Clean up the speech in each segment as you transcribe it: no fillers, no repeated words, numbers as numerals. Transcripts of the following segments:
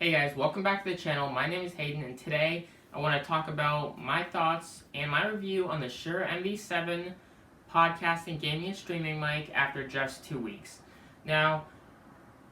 Hey guys, welcome back to the channel. My name is Hayden, and today I want to talk about my thoughts and my review on the Shure MV7 podcasting, gaming, and streaming mic after just 2 weeks. Now,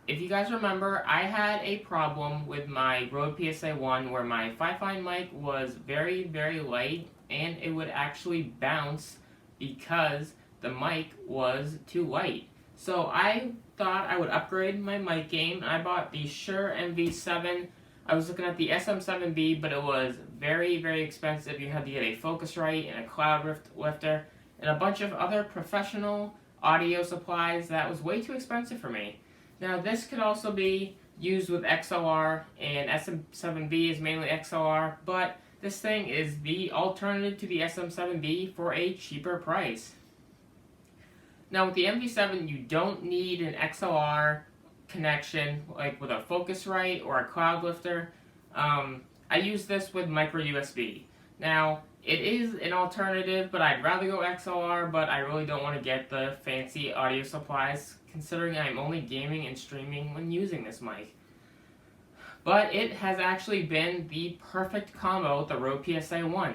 if you guys remember, I had a problem with my Rode PSA1 where my Fi-Fi mic was very, very light and it would actually bounce because the mic was too light. So I thought I would upgrade my mic game. I bought the Shure MV7. I was looking at the SM7B, but it was very, very expensive. You had to get a Focusrite and a cloud lifter and a bunch of other professional audio supplies that was way too expensive for me. Now this could also be used with XLR, and SM7B is mainly XLR, but this thing is the alternative to the SM7B for a cheaper price. Now with the MV7, you don't need an XLR connection like with a Focusrite or a cloud lifter. I use this with micro USB. Now it is an alternative, but I'd rather go XLR, but I really don't want to get the fancy audio supplies considering I'm only gaming and streaming when using this mic. But it has actually been the perfect combo with the Rode PSA1.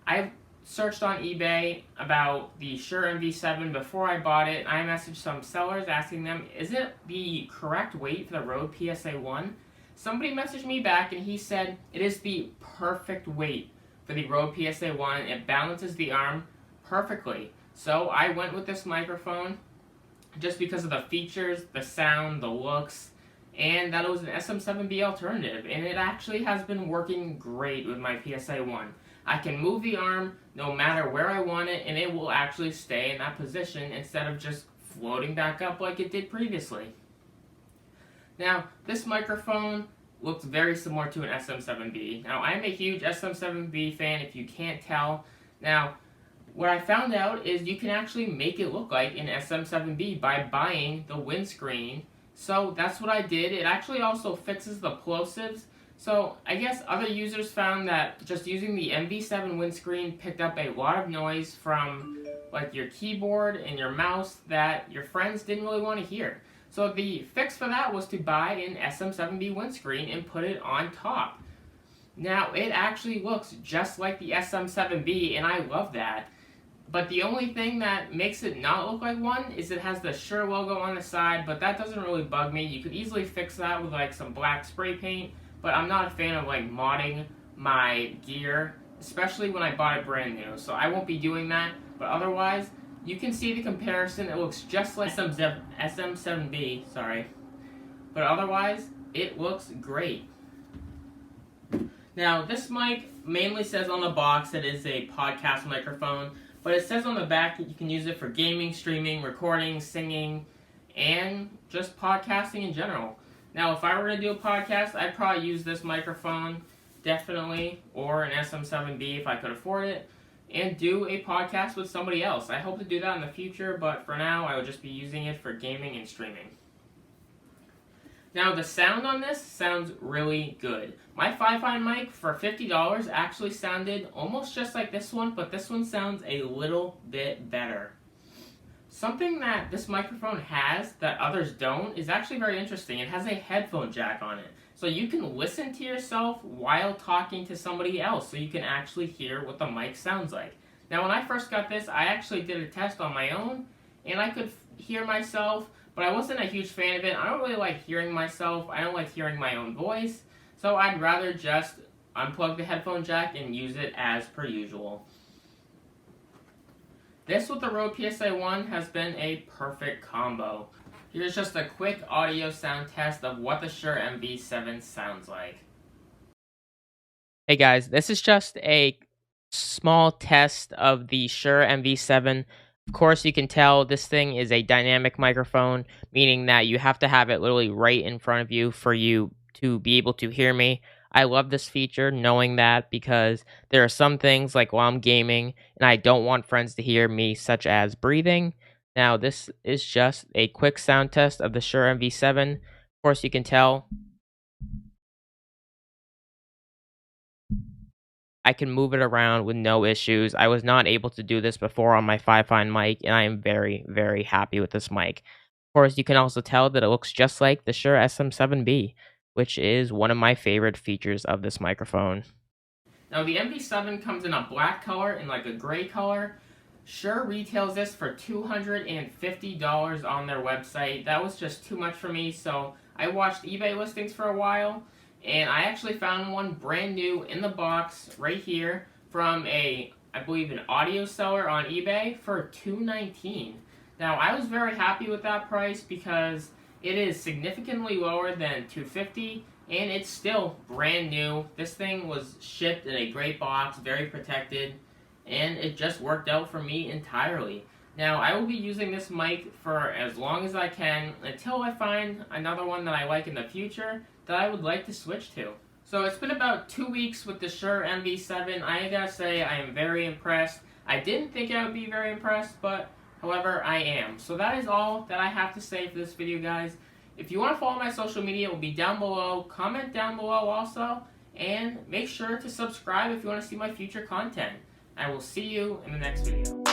I've searched on eBay about the Shure MV7 before I bought it. I messaged some sellers asking them, is it the correct weight for the Rode PSA1? Somebody messaged me back and he said it is the perfect weight for the Rode PSA1. It balances the arm perfectly. So I went with this microphone just because of the features, the sound, the looks, and that it was an SM7B alternative, and it actually has been working great with my PSA1. I can move the arm no matter where I want it, and it will actually stay in that position instead of just floating back up like it did previously. Now, this microphone looks very similar to an SM7B. Now, I'm a huge SM7B fan if you can't tell. Now, what I found out is you can actually make it look like an SM7B by buying the windscreen. So that's what I did. It actually also fixes the plosives. So I guess other users found that just using the MV7 windscreen picked up a lot of noise from like your keyboard and your mouse that your friends didn't really want to hear. So the fix for that was to buy an SM7B windscreen and put it on top. Now it actually looks just like the SM7B, and I love that. But the only thing that makes it not look like one is it has the Shure logo on the side, but that doesn't really bug me. You could easily fix that with like some black spray paint, but I'm not a fan of like modding my gear, especially when I bought it brand new. So I won't be doing that, but otherwise, you can see the comparison. It looks just like SM7B, sorry. But otherwise, it looks great. Now, this mic mainly says on the box that it is a podcast microphone, but it says on the back that you can use it for gaming, streaming, recording, singing, and just podcasting in general. Now, if I were to do a podcast, I'd probably use this microphone, definitely, or an SM7B if I could afford it, and do a podcast with somebody else. I hope to do that in the future, but for now, I would just be using it for gaming and streaming. Now, the sound on this sounds really good. My Fi-Fi mic for $50 actually sounded almost just like this one, but this one sounds a little bit better. Something that this microphone has that others don't is actually very interesting. It has a headphone jack on it. So you can listen to yourself while talking to somebody else, so you can actually hear what the mic sounds like. Now, when I first got this, I actually did a test on my own, and I could hear myself, but I wasn't a huge fan of it. I don't really like hearing myself. I don't like hearing my own voice. So I'd rather just unplug the headphone jack and use it as per usual. This with the Rode PSA1 has been a perfect combo. Here's just a quick audio sound test of what the Shure MV7 sounds like. Hey guys, this is just a small test of the Shure MV7. Of course, you can tell this thing is a dynamic microphone, meaning that you have to have it literally right in front of you for you to be able to hear me. I love this feature, knowing that, because there are some things like while I'm gaming and I don't want friends to hear me, such as breathing. Now, this is just a quick sound test of the Shure MV7. Of course, you can tell I can move it around with no issues. I was not able to do this before on my Fi-Fi mic, and I am very, very happy with this mic. Of course, you can also tell that it looks just like the Shure SM7B. which is one of my favorite features of this microphone. Now the MV7 comes in a black color and like a gray color. Shure retails this for $250 on their website. That was just too much for me, so I watched eBay listings for a while, and I actually found one brand new in the box right here from I believe an audio seller on eBay for $219. Now I was very happy with that price because it is significantly lower than $250, and it's still brand new. This thing was shipped in a great box, very protected, and it just worked out for me entirely. Now, I will be using this mic for as long as I can until I find another one that I like in the future that I would like to switch to. So it's been about 2 weeks with the Shure MV7. I gotta say I am very impressed. I didn't think I would be very impressed, but however, I am. So that is all that I have to say for this video, guys. If you want to follow my social media, it will be down below. Comment down below also, and make sure to subscribe if you want to see my future content. I will see you in the next video.